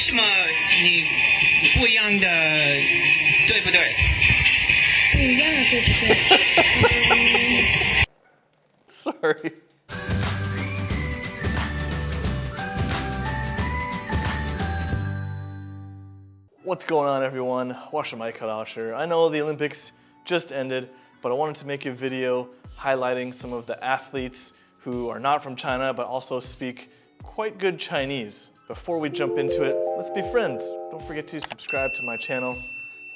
什么你不一样的，对不对？不一样的，对不对？Sorry. What's going on, everyone? 我是麦克老师. I know the Olympics just ended, but I wanted to make a video highlighting some of the athletes who are not from China but also speak quite good Chinese. Before we jump into it, let's be friends. Don't forget to subscribe to my channel,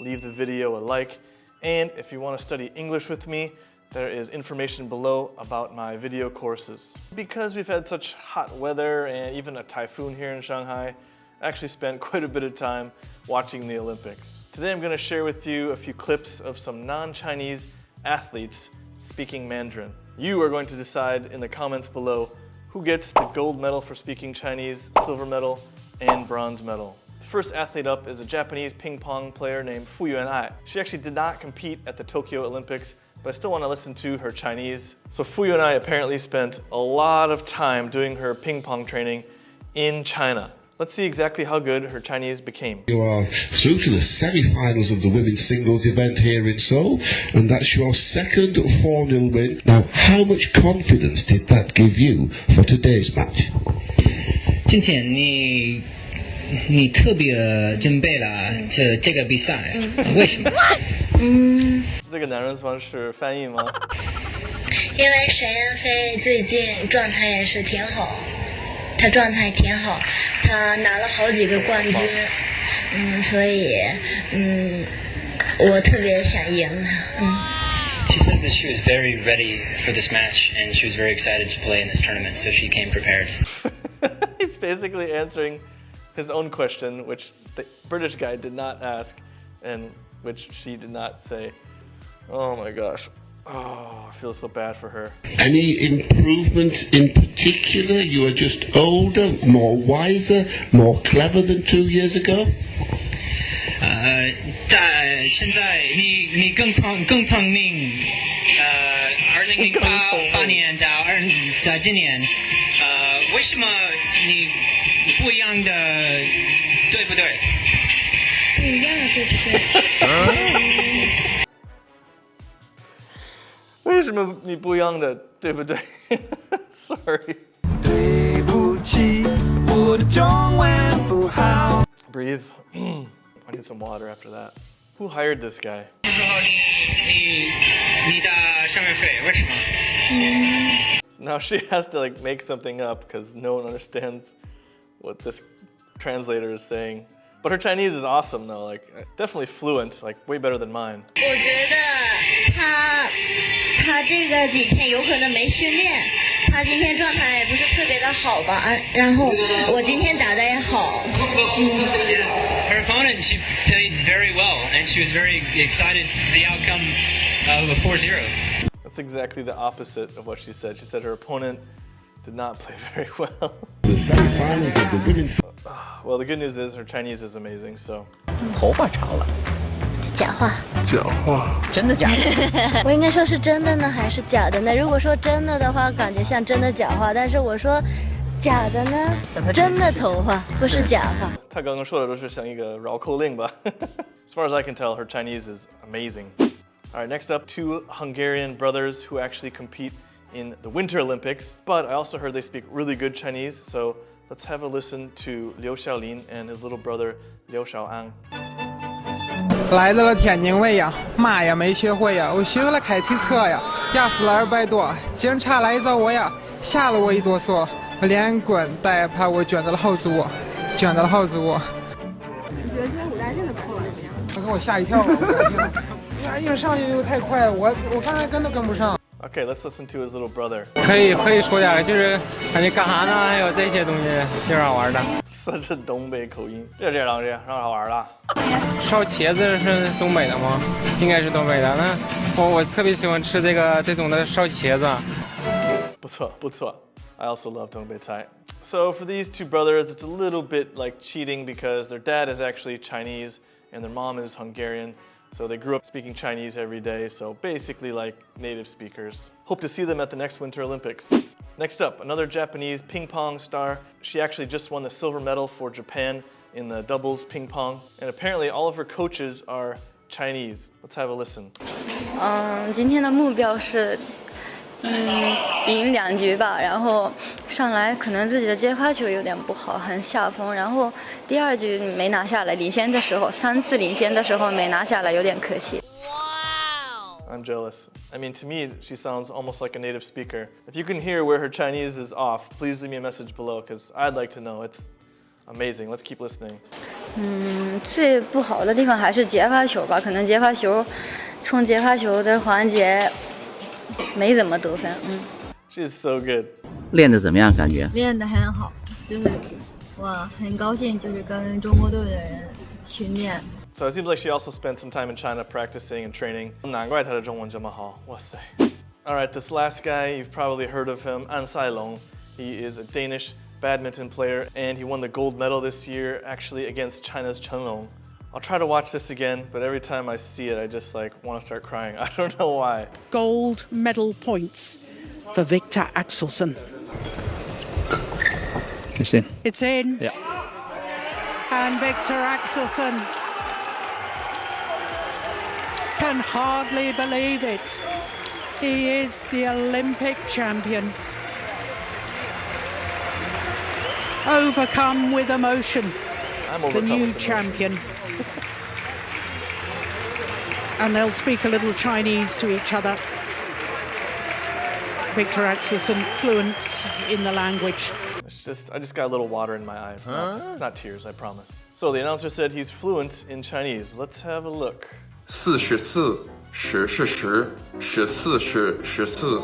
leave the video a like, and if you want to study English with me, there is information below about my video courses. Because we've had such hot weather and even a typhoon here in Shanghai, I actually spent quite a bit of time watching the Olympics. Today I'm going to share with you a few clips of some non-Chinese athletes speaking Mandarin. You are going to decide in the comments below who gets the gold medal for speaking Chinese, silver medal, and bronze medal. The first athlete up is a Japanese ping pong player named Fu Yuan'ai. She actually did not compete at the Tokyo Olympics, but I still want to listen to her Chinese. So Fu Yuan'ai apparently spent a lot of time doing her ping pong training in China. Let's see exactly how good her Chinese became. You are through to the semi-finals of the women's singles event here in Seoul, and that's your second 4-0 win. Now, how much confidence did that give you for today's match? 今天你特别准备了这个比赛，为什么？这个男人方是翻译吗？因为沈妍霏最近状态也是挺好。他状态挺好，他拿了好几个冠军，所以我特别想赢他。She says that she was very ready for this match and she was very excited to play in this tournament, so she came prepared. He's basically answering his own question, which the British guy did not ask, and which she did not say. Oh my gosh. Oh, I feel so bad for her. Any improvement in particular? You are just older, more wiser, more clever than 2 years ago? 现在你更聪明。2008年到今年，为什么你不一样的，对不对？不一样的，对不对？为什么你不一样的，对不对？ Sorry. 对不起，我的中文不好。 Breathe. I need some water after that. Who hired this guy? 你的生日费为什么？ So now she has to like make something up because no one understands what this translator is saying. But her Chinese is awesome though, like definitely fluent, like way better than mine. 我觉得他这个几天有可能没训练，他今天状态也不是特别的好吧，然后我今天打的也好。Her opponent, she played very well, and she was very excited for the outcome of a 4-0. That's exactly the opposite of what she said. She said her opponent did not play very well. The semi-finals of the women's... Well, the good news is her Chinese is amazing, so. 头发长了。假话，真的假的？我应该说是真的呢，还是假的呢？如果说真的的话，感觉像真的假话；但是我说假的呢，真的头发不是假话。他刚刚说的都是像一个绕口令吧。As far as I can tell, her Chinese is amazing. All right, next up, 2 Hungarian brothers who actually compete in the Winter Olympics, but I also heard they speak really good Chinese, so let's have a listen to Liu Xiaolin and his little brother Liu Xiaoang. 来到了天津卫呀，妈呀没学会呀，我学会了开汽车呀，压死了200多，警察来找我呀，吓了我一哆嗦，我连滚带爬我卷到了好组，你觉得今天舞台真的扣了怎么样？他给我吓一跳，硬上去又太快，我刚才跟都跟不上。Okay, let's listen to his little brother. 可以说点，就是感觉干啥呢？还有这些东西挺好玩的。Such a 东北口音，这东西让好玩了。烧茄子是东北的吗？应该是东北的。那我特别喜欢吃这种的烧茄子。不错。I also love 东北菜. So for these 2 brothers, it's a little bit like cheating because their dad is actually Chinese and their mom is Hungarian. So they grew up speaking Chinese every day, so basically like native speakers. Hope to see them at the next Winter Olympics. Next up, another Japanese ping pong star. She actually just won the silver medal for Japan in the doubles ping pong. And apparently all of her coaches are Chinese. Let's have a listen. 今天的目标是，赢2局吧。然后上来可能自己的接发球有点不好，很下风。然后第2局没拿下来，领先的时候3次领先的时候没拿下来，有点可惜。I'm jealous. I mean, to me, she sounds almost like a native speaker. If you can hear where her Chinese is off, please leave me a message below, because I'd like to know. It's amazing. Let's keep listening. 最不好的地方还是接发球吧，可能接发球，从接发球的环节没怎么得分。She's so good. 练得怎么样？感觉？练得很好，就是我很高兴，就是跟中国队的人训练。So it seems like she also spent some time in China practicing and training. 难怪她的中文这么好，哇塞。All right, this last guy, you've probably heard of him, An Sai-long. He is a Danish badminton player, and he won the gold medal this year, actually against China's Chen Long. I'll try to watch this again, but every time I see it, I just want to start crying. I don't know why. Gold medal points for Victor Axelsen. It's in. It's in. Yeah. And Victor Axelsen can hardly believe it. He is the Olympic champion. Overcome with emotion. I'm The overcome new with emotion. champion. And they'll speak a little Chinese to each other. Victor Axelsen, fluent in the language. I just got a little water in my eyes. It's not tears, I promise. So the announcer said he's fluent in Chinese. Let's have a look. 44 10是10 14是14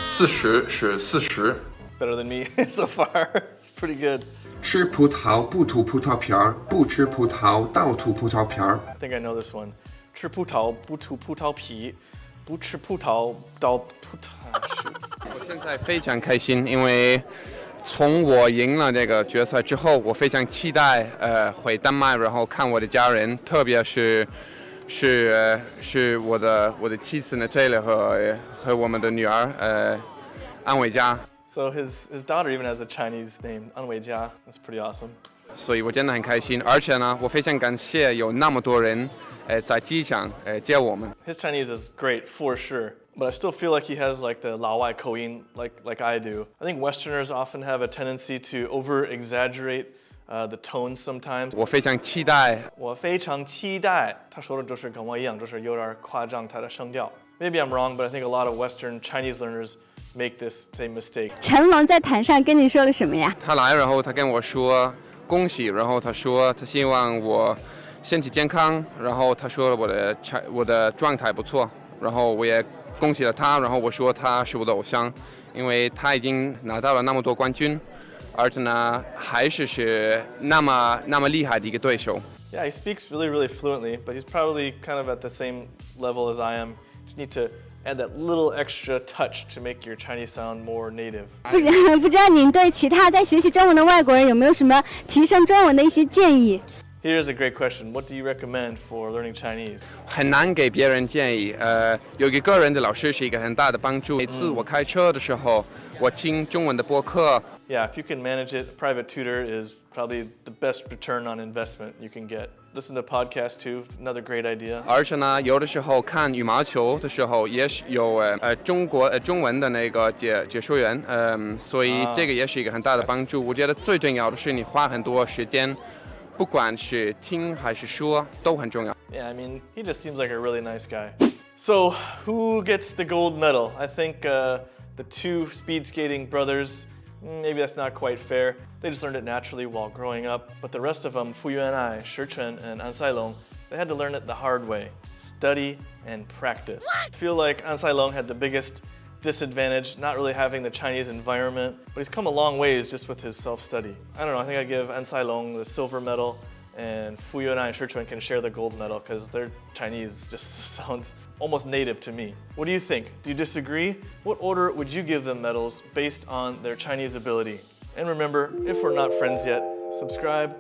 40是40 Better than me so far. It's pretty good. 吃葡萄不吐葡萄皮儿，不吃葡萄倒吐葡萄皮儿。 I think I know this one. 吃葡萄不吐葡萄皮，不吃葡萄倒葡萄。我现在非常开心，因为从我赢了这个决赛之后，我非常期待回丹麦，然后看我的家人，特别是我的妻子呢 Taylor 和我们的女儿安伟佳。 So his daughter even has a Chinese name, An Weijia. That's pretty awesome. 所以我真的很开心，而且呢，我非常感谢有那么多人在机场接我们。 His Chinese is great for sure, but I still feel like he has the 老外口音 like I do. I think Westerners often have a tendency to over-exaggerate the tones sometimes. 我非常期待。我非常期待。他说的就是跟我一样，就是有点夸张他的声调。Maybe I'm wrong, but I think a lot of Western Chinese learners make this same mistake. 成龙在台上跟你说了什么呀？他来，然后他跟我说恭喜，然后他说他希望我身体健康，然后他说我的状态不错，然后我也恭喜了他，然后我说他是我的偶像，因为他已经拿到了那么多冠军，而且呢还是那么厉害的一个对手。 Yeah, he speaks really, really fluently, but he's probably kind of at the same level as I am. Just need to add that little extra touch to make your Chinese sound more native. 不知道您对其他在学习中文的外国人有没有什么提升中文的一些建议？ Here's a great question. What do you recommend for learning Chinese? 很难给别人建议，有一个个人的老师是一个很大的帮助。每次我开车的时候，我听中文的播客。 Yeah, if you can manage it, a private tutor is probably the best return on investment you can get. Listen to podcasts too, another great idea. 而且呢，有的时候看羽毛球的时候，也是有中文的那个解说员，所以这个也是一个很大的帮助。我觉得最重要的是你花很多时间，不管是听还是说，都很重要。 Yeah, I mean, he just seems like a really nice guy. So, who gets the gold medal? I think the two speed skating brothers. Maybe that's not quite fair. They just learned it naturally while growing up. But the rest of them, Fu Yuanai, Shi Chun, and An Sai-long, they had to learn it the hard way. Study and practice. I feel like An Sai-long had the biggest disadvantage, not really having the Chinese environment, but he's come a long ways just with his self-study. I don't know, I think I'd give An Sai-long the silver medal, and Fu Yuanai and Shi Chun can share the gold medal because their Chinese just sounds almost native to me. What do you think? Do you disagree? What order would you give them medals based on their Chinese ability? And remember, if we're not friends yet, subscribe,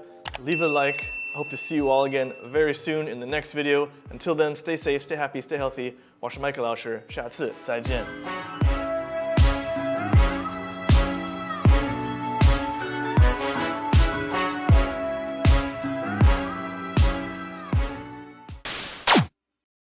leave a like. I hope to see you all again very soon in the next video. Until then, stay safe, stay happy, stay healthy. 我是麦克老师，下次再见。